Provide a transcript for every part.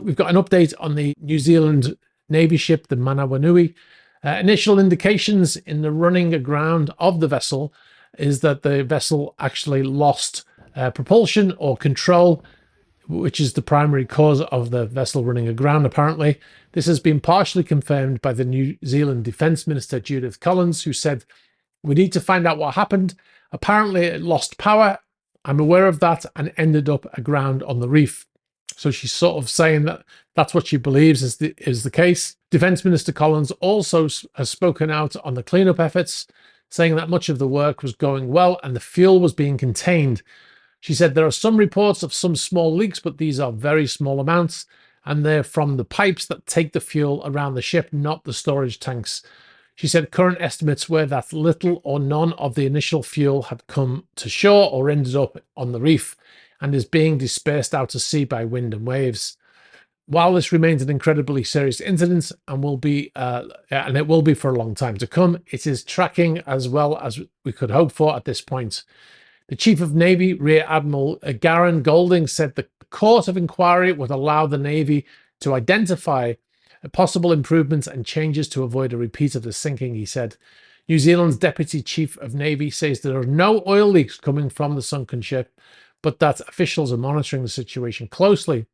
We've got an update on the New Zealand Navy ship, the Manwanui. Initial indications in the running aground of the vessel is that the vessel actually lost propulsion or control, which is the primary cause of the vessel running aground, apparently. This has been partially confirmed by the New Zealand Defence Minister, Judith Collins, who said, "We need to find out what happened. Apparently it lost power. I'm aware of that and ended up aground on the reef." So she's sort of saying that that's what she believes is the case. Defence Minister Collins also has spoken out on the cleanup efforts, saying that much of the work was going well and the fuel was being contained. She said there are some reports of some small leaks, but these are very small amounts, and they're from the pipes that take the fuel around the ship, not the storage tanks. She said current estimates were that little or none of the initial fuel had come to shore or ended up on the reef and is being dispersed out to sea by wind and waves. While this remains an incredibly serious incident and it will be for a long time to come, it is tracking as well as we could hope for at this point. The Chief of Navy, Rear Admiral Garen Golding, said the court of inquiry would allow the Navy to identify possible improvements and changes to avoid a repeat of the sinking, he said. New Zealand's Deputy Chief of Navy says there are no oil leaks coming from the sunken ship, but that officials are monitoring the situation closely.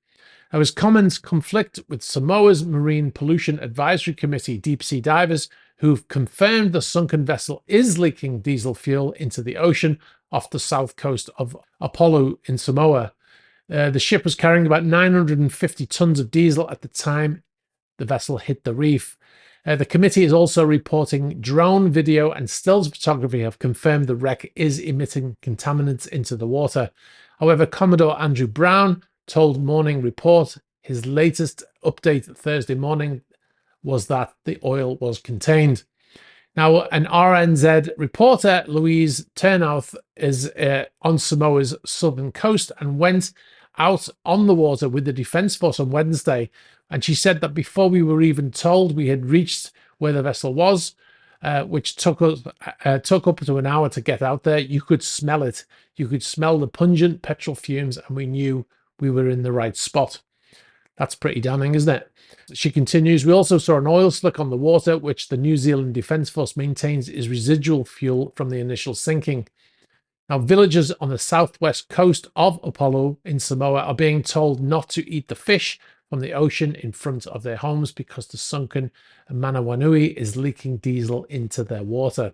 Now, his comments conflict with Samoa's Marine Pollution Advisory Committee deep sea divers, who've confirmed the sunken vessel is leaking diesel fuel into the ocean off the south coast of Upolu in Samoa. The ship was carrying about 950 tons of diesel at the time the vessel hit the reef. The committee is also reporting drone video and stills photography have confirmed the wreck is emitting contaminants into the water. However, Commodore Andrew Brown told Morning Report his latest update Thursday morning was that the oil was contained. Now, an RNZ reporter, Louise Turnouth, is on Samoa's southern coast and went out on the water with the Defence Force on Wednesday. And she said that before we were even told we had reached where the vessel was, which took up to an hour to get out there, you could smell it. You could smell the pungent petrol fumes, and we knew we were in the right spot. That's pretty damning, isn't it? She continues, we also saw an oil slick on the water, which the New Zealand Defence Force maintains is residual fuel from the initial sinking. Now, villagers on the southwest coast of Upolu in Samoa are being told not to eat the fish from the ocean in front of their homes because the sunken Manwanui is leaking diesel into their water.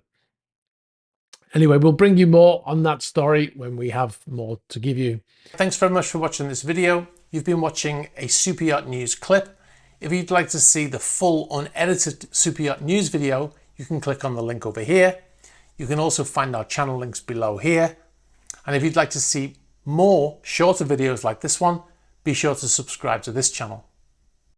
Anyway, we'll bring you more on that story when we have more to give you. Thanks very much for watching this video. You've been watching a Super Yacht News clip. If you'd like to see the full unedited Super Yacht News video, you can click on the link over here. You can also find our channel links below here. And if you'd like to see more shorter videos like this one, be sure to subscribe to this channel.